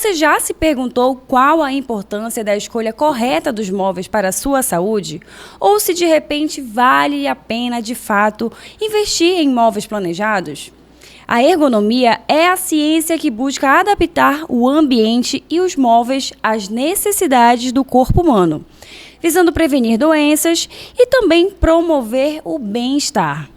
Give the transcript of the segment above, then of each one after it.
Você já se perguntou qual a importância da escolha correta dos móveis para a sua saúde? Ou se de repente vale a pena, de fato, investir em móveis planejados? A ergonomia é a ciência que busca adaptar o ambiente e os móveis às necessidades do corpo humano, visando prevenir doenças e também promover o bem-estar.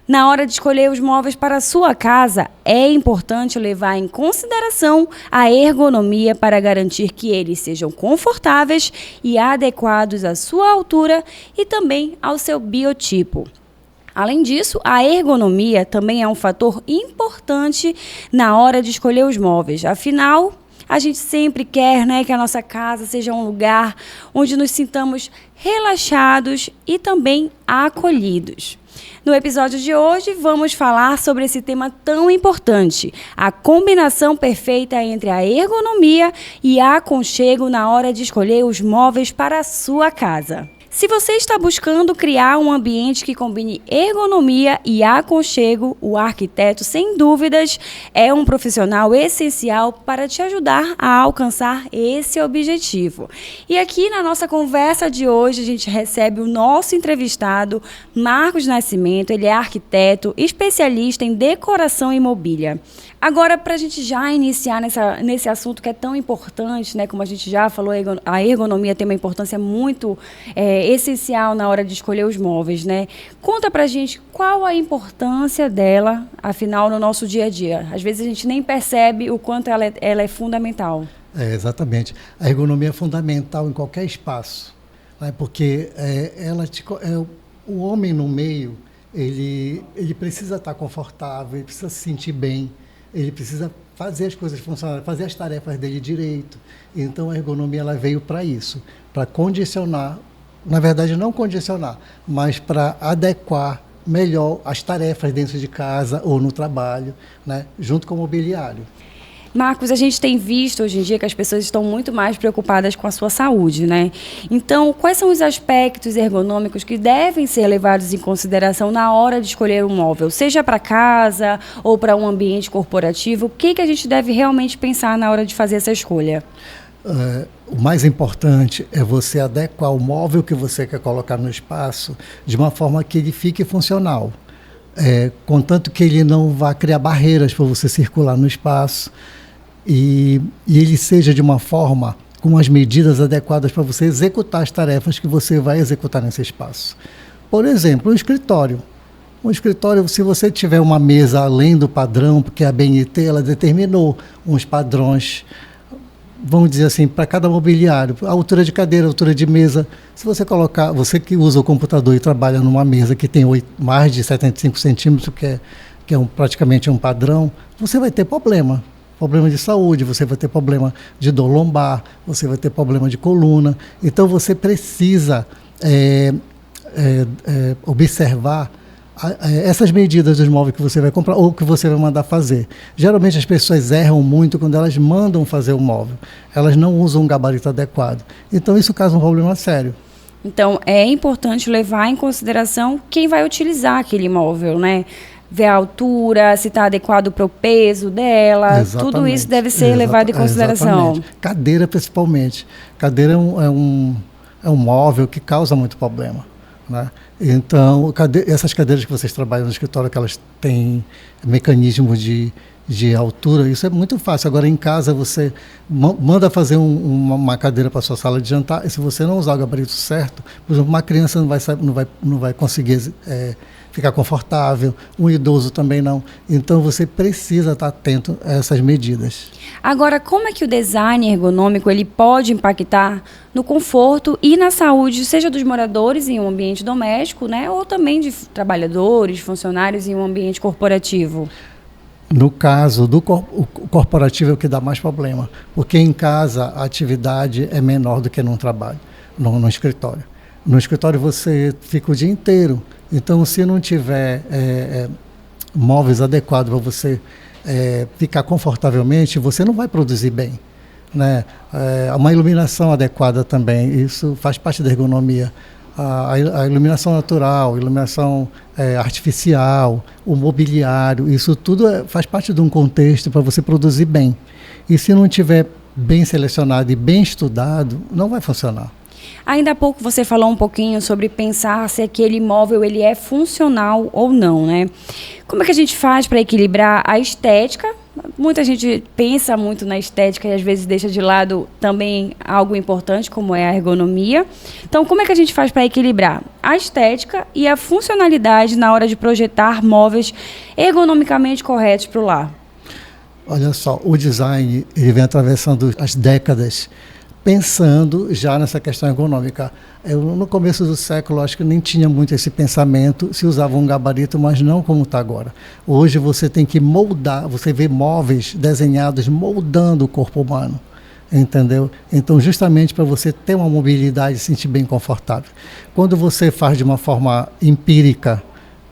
Na hora de escolher os móveis para a sua casa, é importante levar em consideração a ergonomia para garantir que eles sejam confortáveis e adequados à sua altura e também ao seu biotipo. Além disso, a ergonomia também é um fator importante na hora de escolher os móveis. Afinal, a gente sempre quer, que a nossa casa seja um lugar onde nos sintamos relaxados e também acolhidos. No episódio de hoje, vamos falar sobre esse tema tão importante, a combinação perfeita entre a ergonomia e aconchego na hora de escolher os móveis para a sua casa. Se você está buscando criar um ambiente que combine ergonomia e aconchego, o arquiteto, sem dúvidas, é um profissional essencial para te ajudar a alcançar esse objetivo. E aqui na nossa conversa de hoje, a gente recebe o nosso entrevistado, Marcos Nascimento. Ele é arquiteto, especialista em decoração e mobília. Agora, para a gente já iniciar nesse assunto que é tão importante, como a gente já falou, a ergonomia tem uma importância muito essencial na hora de escolher os móveis, Conta pra gente qual a importância dela, afinal, no nosso dia a dia. Às vezes a gente nem percebe o quanto ela é fundamental. Exatamente. A ergonomia é fundamental em qualquer espaço, porque o homem no meio, ele precisa estar confortável, ele precisa se sentir bem, ele precisa fazer as coisas funcionarem, fazer as tarefas dele direito. Então a ergonomia ela veio para isso, para condicionar, na verdade não condicionar, mas para adequar melhor as tarefas dentro de casa ou no trabalho, junto com o mobiliário. Marcos, a gente tem visto hoje em dia que as pessoas estão muito mais preocupadas com a sua saúde, Então, quais são os aspectos ergonômicos que devem ser levados em consideração na hora de escolher um móvel? Seja para casa ou para um ambiente corporativo, o que a gente deve realmente pensar na hora de fazer essa escolha? O mais importante é você adequar o móvel que você quer colocar no espaço de uma forma que ele fique funcional. Contanto que ele não vá criar barreiras para você circular no espaço e ele seja de uma forma com as medidas adequadas para você executar as tarefas que você vai executar nesse espaço. Por exemplo, um escritório. Um escritório, se você tiver uma mesa além do padrão, porque a BNT ela determinou uns padrões, vamos dizer assim, para cada mobiliário, a altura de cadeira, a altura de mesa. Se você colocar, você que usa o computador e trabalha numa mesa que tem mais de 75 centímetros, que é praticamente um padrão, você vai ter problema de saúde, você vai ter problema de dor lombar, você vai ter problema de coluna. Então você precisa observar essas medidas dos móveis que você vai comprar ou que você vai mandar fazer. Geralmente as pessoas erram muito quando elas mandam fazer o móvel. Elas não usam um gabarito adequado. Então isso causa um problema sério. Então é importante levar em consideração quem vai utilizar aquele móvel, Ver a altura, se está adequado para o peso dela. Exatamente. Tudo isso deve ser levado em consideração. Exatamente. Cadeira principalmente. Cadeira é um móvel que causa muito problema. Então, essas cadeiras que vocês trabalham no escritório, que elas têm mecanismos de altura, isso é muito fácil. Agora, em casa, você manda fazer uma cadeira para a sua sala de jantar, e se você não usar o gabarito certo, por exemplo, uma criança não vai conseguir ficar confortável, um idoso também não. Então, você precisa estar atento a essas medidas. Agora, como é que o design ergonômico ele pode impactar no conforto e na saúde, seja dos moradores em um ambiente doméstico, ou também de trabalhadores, funcionários em um ambiente corporativo? No caso do corporativo é o que dá mais problema, porque em casa a atividade é menor do que no trabalho, no escritório. No escritório você fica o dia inteiro, então se não tiver móveis adequados para você ficar confortavelmente, você não vai produzir bem. Uma iluminação adequada também, isso faz parte da ergonomia. A iluminação natural, iluminação artificial, o mobiliário, isso tudo faz parte de um contexto para você produzir bem. E se não tiver bem selecionado e bem estudado, não vai funcionar. Ainda há pouco você falou um pouquinho sobre pensar se aquele imóvel ele é funcional ou não, né? Como é que a gente faz para equilibrar a estética? Muita gente pensa muito na estética e às vezes deixa de lado também algo importante, como é a ergonomia. Então, como é que a gente faz para equilibrar a estética e a funcionalidade na hora de projetar móveis ergonomicamente corretos para o lar? Olha só, o design ele vem atravessando as décadas pensando já nessa questão ergonômica. No começo do século, acho que nem tinha muito esse pensamento, se usava um gabarito, mas não como está agora. Hoje você tem que moldar, você vê móveis desenhados moldando o corpo humano, entendeu? Então, justamente para você ter uma mobilidade e se sentir bem confortável. Quando você faz de uma forma empírica,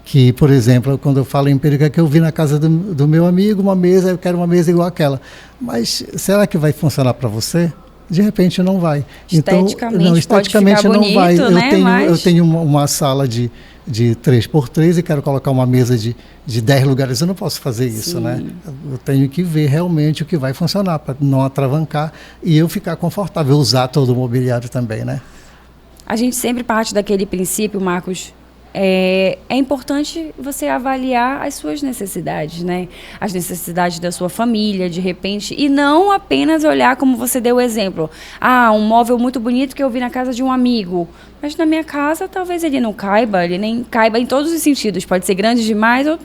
que, por exemplo, quando eu falo empírica, que eu vi na casa do meu amigo uma mesa, eu quero uma mesa igual àquela. Mas será que vai funcionar para você? De repente não vai. Esteticamente não bonito, vai. Eu tenho uma sala de 3x3 e quero colocar uma mesa de 10 lugares. Eu não posso fazer isso, né? Eu tenho que ver realmente o que vai funcionar para não atravancar e eu ficar confortável, usar todo o mobiliário também, né? A gente sempre parte daquele princípio, Marcos. É importante você avaliar as suas necessidades, né? As necessidades da sua família, de repente, e não apenas olhar como você deu o exemplo. Um móvel muito bonito que eu vi na casa de um amigo, mas na minha casa talvez ele não caiba, ele nem caiba em todos os sentidos. Pode ser grande demais ou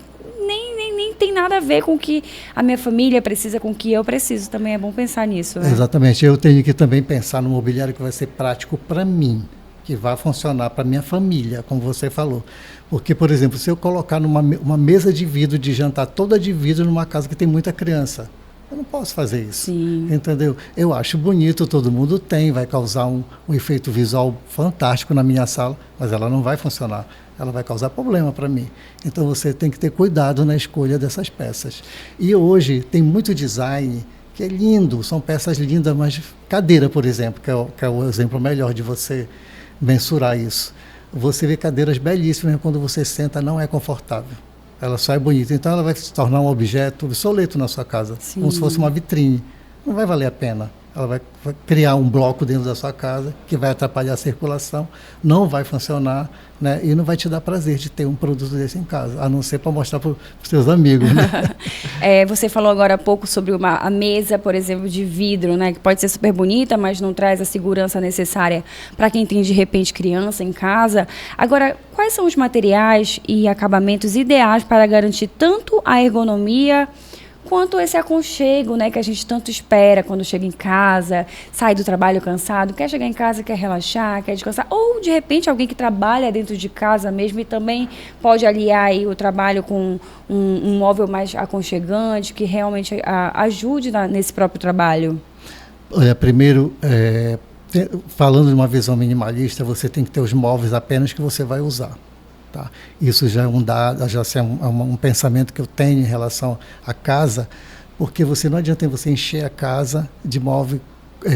nem tem nada a ver com o que a minha família precisa, com o que eu preciso. Também é bom pensar nisso, né? Exatamente. Eu tenho que também pensar no mobiliário que vai ser prático para mim, que vai funcionar para minha família, como você falou. Porque, por exemplo, se eu colocar uma mesa de vidro de jantar toda de vidro numa casa que tem muita criança, eu não posso fazer isso. Sim. Entendeu? Eu acho bonito, todo mundo tem, vai causar um efeito visual fantástico na minha sala, mas ela não vai funcionar. Ela vai causar problema para mim. Então você tem que ter cuidado na escolha dessas peças. E hoje tem muito design que é lindo, são peças lindas, mas cadeira, por exemplo, que é o exemplo melhor de você mensurar isso. Você vê cadeiras belíssimas, quando você senta não é confortável. Ela só é bonita. Então ela vai se tornar um objeto obsoleto na sua casa, Sim. como se fosse uma vitrine. Não vai valer a pena. Ela vai criar um bloco dentro da sua casa que vai atrapalhar a circulação, não vai funcionar, né? E não vai te dar prazer de ter um produto desse em casa, a não ser para mostrar para os seus amigos, né? Você falou agora há pouco sobre a mesa, por exemplo, de vidro, né? Que pode ser super bonita, mas não traz a segurança necessária para quem tem, de repente, criança em casa. Agora, quais são os materiais e acabamentos ideais para garantir tanto a ergonomia quanto esse aconchego, né, que a gente tanto espera quando chega em casa, sai do trabalho cansado, quer chegar em casa, quer relaxar, quer descansar, ou de repente alguém que trabalha dentro de casa mesmo e também pode aliar aí o trabalho com um móvel mais aconchegante, que realmente ajude nesse próprio trabalho? Olha, primeiro, falando de uma visão minimalista, você tem que ter os móveis apenas que você vai usar. Tá? Isso já é um dado, já é um pensamento que eu tenho em relação à casa, porque não adianta você encher a casa de móvel,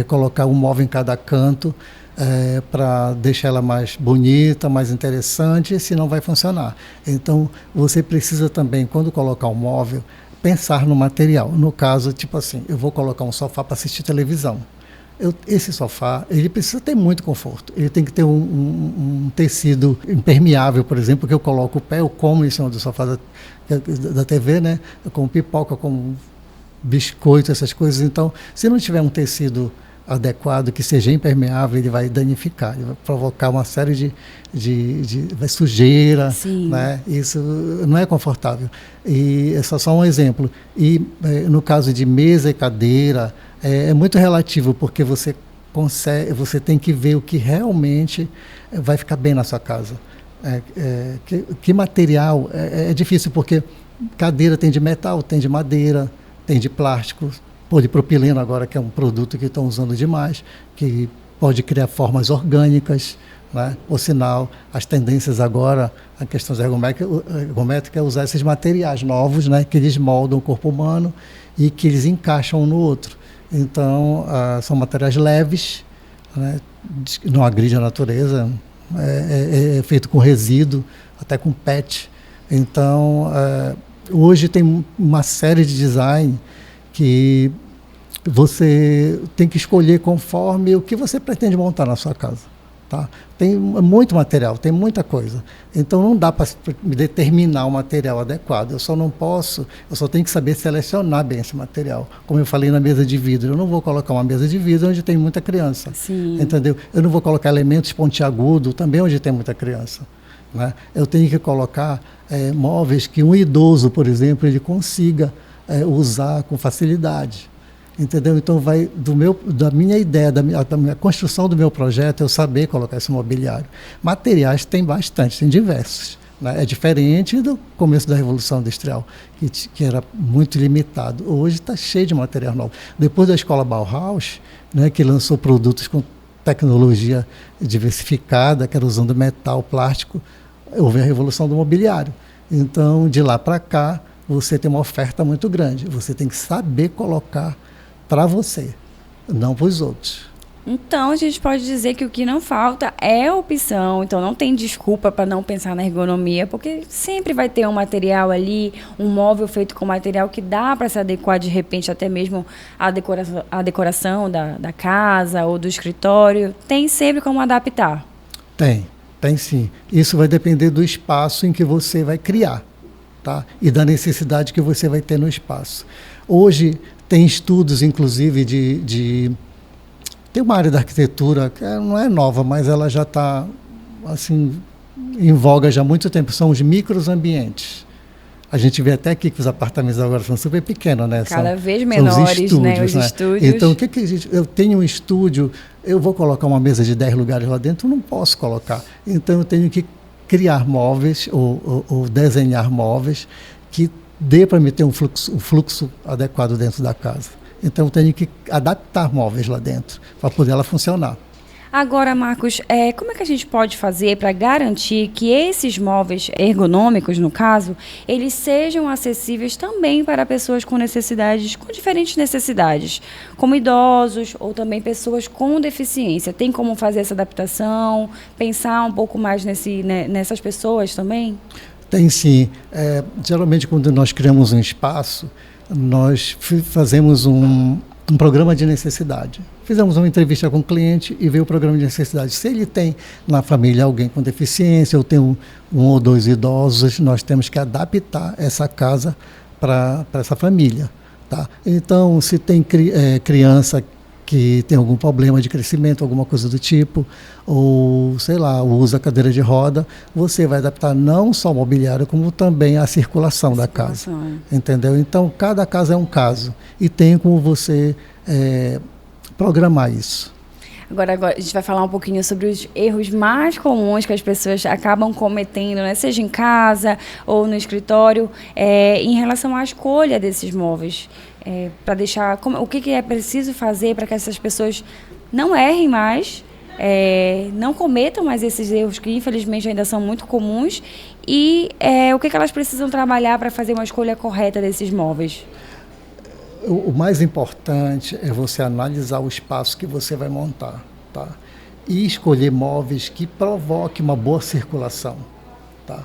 colocar um móvel em cada canto para deixar ela mais bonita, mais interessante, senão vai funcionar. Então, você precisa também, quando colocar um móvel, pensar no material. No caso, tipo assim, eu vou colocar um sofá para assistir televisão. Esse sofá, ele precisa ter muito conforto. Ele tem que ter um tecido impermeável, por exemplo, que eu coloco o pé, eu como em cima do sofá da TV, né? Eu como pipoca, como biscoito, essas coisas. Então, se não tiver um tecido adequado, que seja impermeável, ele vai danificar, ele vai provocar uma série de sujeira, né? Isso não é confortável. E é só um exemplo. E no caso de mesa e cadeira, é muito relativo, porque você tem que ver o que realmente vai ficar bem na sua casa. Que material? É difícil, porque cadeira tem de metal, tem de madeira, tem de plástico, polipropileno agora, que é um produto que estão usando demais, que pode criar formas orgânicas, né? Por sinal, as tendências agora, a questão ergométrica é usar esses materiais novos, né? Que eles moldam o corpo humano e que eles encaixam um no outro. Então, são materiais leves, né? Não agride a natureza, é feito com resíduo, até com PET. Então, hoje tem uma série de design que Você tem que escolher conforme o que você pretende montar na sua casa. Tá? Tem muito material, tem muita coisa. Então não dá para determinar o material adequado. Eu só tenho que saber selecionar bem esse material. Como eu falei na mesa de vidro, eu não vou colocar uma mesa de vidro onde tem muita criança. Sim. Entendeu? Eu não vou colocar elementos pontiagudos também onde tem muita criança. Né? Eu tenho que colocar móveis que um idoso, por exemplo, ele consiga usar com facilidade. Entendeu? Então vai da minha ideia, da minha construção do meu projeto, eu saber colocar esse mobiliário. Materiais tem bastante, tem diversos. Né? É diferente do começo da Revolução Industrial, que era muito limitado. Hoje está cheio de material novo. Depois da escola Bauhaus, né, que lançou produtos com tecnologia diversificada, que era usando metal, plástico, houve a revolução do mobiliário. Então, de lá para cá, você tem uma oferta muito grande. Você tem que saber colocar para você, não para os outros. Então, a gente pode dizer que o que não falta é opção. Então, não tem desculpa para não pensar na ergonomia, porque sempre vai ter um material ali, um móvel feito com material que dá para se adequar, de repente, até mesmo à decoração da casa ou do escritório. Tem sempre como adaptar. Tem sim. Isso vai depender do espaço em que você vai criar, tá? E da necessidade que você vai ter no espaço. Hoje, tem estudos, inclusive, tem uma área da arquitetura que não é nova, mas ela já está assim, em voga já há muito tempo, são os microambientes. A gente vê até aqui que os apartamentos agora são super pequenos, né? Cada vez menores, né? Os estúdios. Então, eu tenho um estúdio, eu vou colocar uma mesa de 10 lugares lá dentro? Eu não posso colocar. Então, eu tenho que criar móveis ou desenhar móveis que dê para me ter um fluxo adequado dentro da casa. Então, eu tenho que adaptar móveis lá dentro para poder ela funcionar. Agora, Marcos, como é que a gente pode fazer para garantir que esses móveis ergonômicos, no caso, eles sejam acessíveis também para pessoas com diferentes necessidades, como idosos ou também pessoas com deficiência? Tem como fazer essa adaptação, pensar um pouco mais nessas pessoas também? Tem sim. Geralmente, quando nós criamos um espaço, nós fazemos um programa de necessidade. Fizemos uma entrevista com o cliente e veio o programa de necessidade. Se ele tem na família alguém com deficiência, ou tem um ou dois idosos, nós temos que adaptar essa casa para essa família. Tá? Então, se tem criança que tem algum problema de crescimento, alguma coisa do tipo, ou, sei lá, usa cadeira de roda, você vai adaptar não só o mobiliário, como também a circulação da casa. Entendeu? Então, cada caso é um caso. E tem como você programar isso. Agora a gente vai falar um pouquinho sobre os erros mais comuns que as pessoas acabam cometendo, né? Seja em casa ou no escritório, em relação à escolha desses móveis. Para deixar o que é preciso fazer para que essas pessoas não errem mais, não cometam mais esses erros que infelizmente ainda são muito comuns, e o que elas precisam trabalhar para fazer uma escolha correta desses móveis. O mais importante é você analisar o espaço que você vai montar, tá? E escolher móveis que provoquem uma boa circulação, tá?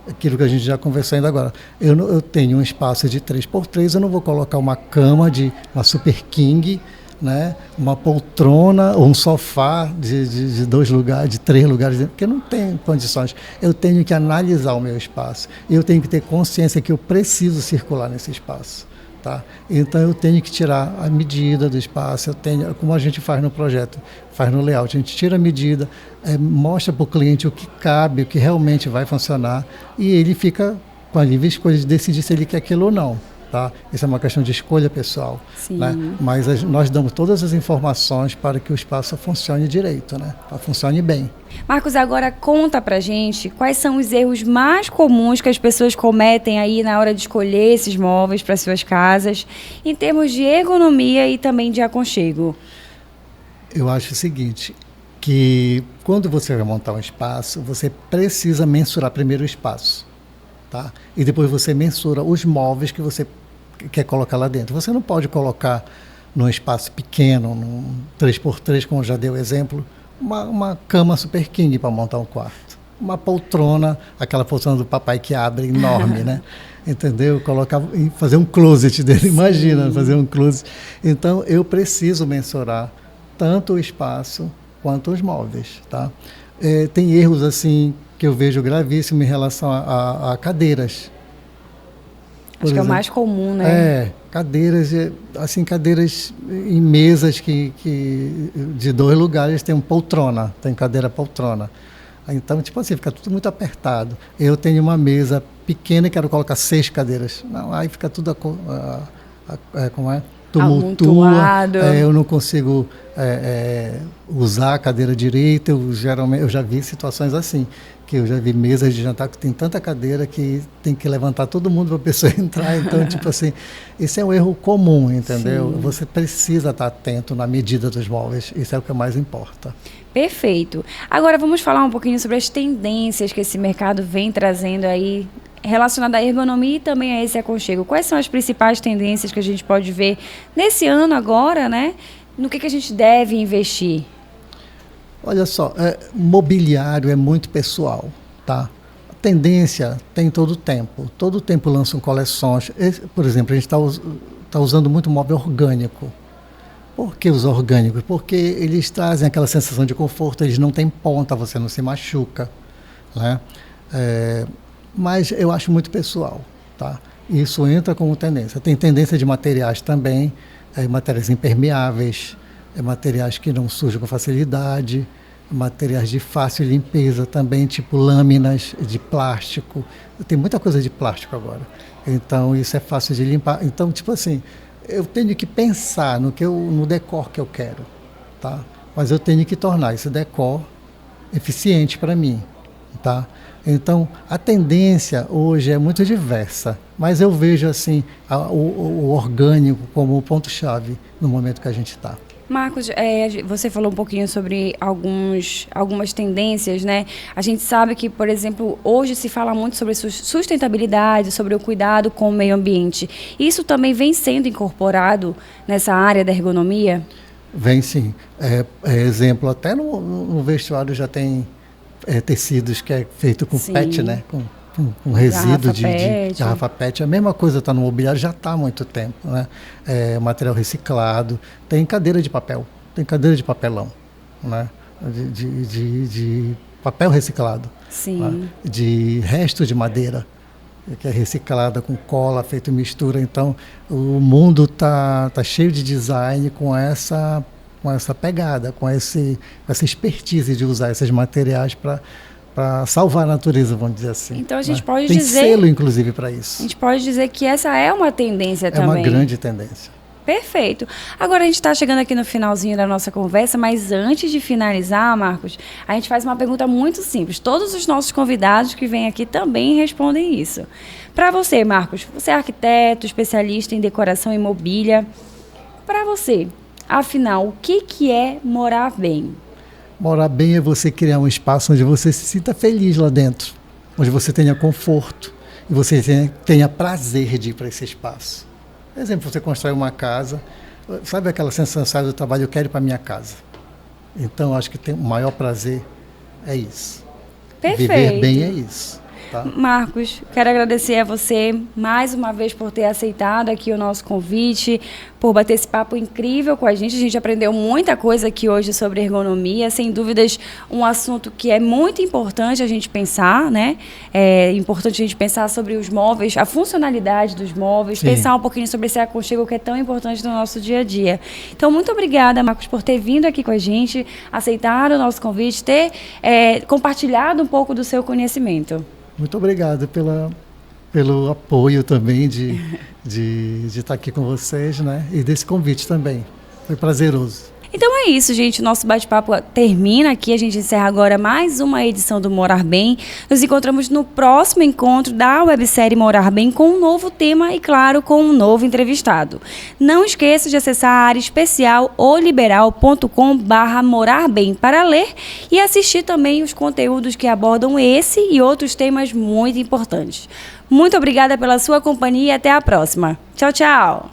Aquilo que a gente já conversou ainda agora. Eu tenho um espaço de 3x3, eu não vou colocar uma cama de uma Super King, né? Uma poltrona ou um sofá de 2 lugares, de 3 lugares, porque eu não tenho condições. Eu tenho que analisar o meu espaço. Eu tenho que ter consciência que eu preciso circular nesse espaço. Tá? Então eu tenho que tirar a medida do espaço, como a gente faz no projeto, faz no layout, a gente tira a medida, mostra para o cliente o que cabe, o que realmente vai funcionar, e ele fica com a livre escolha de decidir se ele quer aquilo ou não. Tá? Isso é uma questão de escolha pessoal. Né? Mas nós damos todas as informações para que o espaço funcione direito, né? Para funcione bem. Marcos, agora conta pra gente quais são os erros mais comuns que as pessoas cometem aí na hora de escolher esses móveis para suas casas, em termos de ergonomia e também de aconchego. Eu acho o seguinte, que quando você vai montar um espaço, você precisa mensurar primeiro o espaço. Tá? E depois você mensura os móveis que você quer colocar lá dentro. Você não pode colocar num espaço pequeno, num 3x3, como já dei o exemplo, uma cama Super King para montar um quarto. uma poltrona, aquela poltrona do papai que abre enorme, né? Entendeu? Colocava, fazer um closet dele, imagina, fazer um closet. Então, eu preciso mensurar tanto o espaço quanto os móveis, tá? Tem erros, assim, que eu vejo gravíssimos em relação a cadeiras. Acho que é o mais comum, né? Cadeiras, assim, cadeiras em mesas que de 2 lugares tem poltrona, tem cadeira poltrona. Então, tipo assim, fica tudo muito apertado. Eu tenho uma mesa pequena e quero colocar 6 cadeiras. Não, aí fica tudo como é? Tumultua. Eu não consigo usar a cadeira direita. Geralmente, eu já vi situações assim, que eu já vi mesas de jantar que tem tanta cadeira que tem que levantar todo mundo para a pessoa entrar. Então, tipo assim, esse é um erro comum, entendeu? Sim. Você precisa estar atento na medida dos móveis. Isso é o que mais importa. Perfeito. Agora vamos falar um pouquinho sobre as tendências que esse mercado vem trazendo aí, relacionada à ergonomia e também a esse aconchego. Quais são as principais tendências que a gente pode ver nesse ano agora, né? No que a gente deve investir? Olha só, mobiliário é muito pessoal, tá? A tendência tem todo o tempo. Todo o tempo lançam coleções. Por exemplo, a gente tá usando muito móvel orgânico. Por que os orgânicos? Porque eles trazem aquela sensação de conforto, eles não têm ponta, você não se machuca, né? Mas eu acho muito pessoal, tá? Isso entra como tendência. Tem tendência de materiais também, materiais impermeáveis, materiais que não sujam com facilidade, materiais de fácil limpeza também, tipo lâminas de plástico. Tem muita coisa de plástico agora. Então, isso é fácil de limpar. Então, tipo assim, eu tenho que pensar no decor que eu quero, tá? Mas eu tenho que tornar esse decor eficiente para mim, tá? Então, a tendência hoje é muito diversa, mas eu vejo assim o orgânico como o ponto-chave no momento que a gente está. Marcos, você falou um pouquinho sobre algumas tendências, né? A gente sabe que, por exemplo, hoje se fala muito sobre sustentabilidade, sobre o cuidado com o meio ambiente. Isso também vem sendo incorporado nessa área da ergonomia? Vem sim. Exemplo, até no vestuário já tem tecidos que é feito com sim. PET, né? Com resíduo de garrafa PET. A mesma coisa está no mobiliário, já está há muito tempo, né? Material reciclado. Tem cadeira de papel, tem cadeira de papelão, né? De papel reciclado. Sim. Né? De resto de madeira, que é reciclada com cola, feito mistura. Então, o mundo tá cheio de design com essa pegada, com essa expertise de usar esses materiais para salvar a natureza, vamos dizer assim. Então a gente pode Tem dizer... Tem selo, inclusive, para isso. A gente pode dizer que essa é uma tendência também. É uma grande tendência. Perfeito. Agora a gente está chegando aqui no finalzinho da nossa conversa, mas antes de finalizar, Marcos, a gente faz uma pergunta muito simples. Todos os nossos convidados que vêm aqui também respondem isso. Para você, Marcos, você é arquiteto, especialista em decoração e mobília. Para você, afinal, o que é morar bem? Morar bem é você criar um espaço onde você se sinta feliz lá dentro, onde você tenha conforto e você tenha prazer de ir para esse espaço. Por exemplo, você constrói uma casa, sabe aquela sensação do trabalho, eu quero ir para minha casa. Então, acho que o maior prazer é isso. Perfeito. Viver bem é isso. Tá? Marcos, quero agradecer a você mais uma vez por ter aceitado aqui o nosso convite, por bater esse papo incrível com a gente aprendeu muita coisa aqui hoje sobre ergonomia, sem dúvidas um assunto que é muito importante a gente pensar, né? É importante a gente pensar sobre os móveis, a funcionalidade dos móveis, sim, pensar um pouquinho sobre esse aconchego que é tão importante no nosso dia a dia. Então, muito obrigada, Marcos, por ter vindo aqui com a gente, aceitar o nosso convite, ter compartilhado um pouco do seu conhecimento. Muito obrigado pelo apoio também de estar aqui com vocês, né? E desse convite também. Foi prazeroso. Então é isso, gente. Nosso bate-papo termina aqui. A gente encerra agora mais uma edição do Morar Bem. Nos encontramos no próximo encontro da websérie Morar Bem com um novo tema e, claro, com um novo entrevistado. Não esqueça de acessar a área especial oliberal.com/morarbem para ler e assistir também os conteúdos que abordam esse e outros temas muito importantes. Muito obrigada pela sua companhia e até a próxima. Tchau, tchau!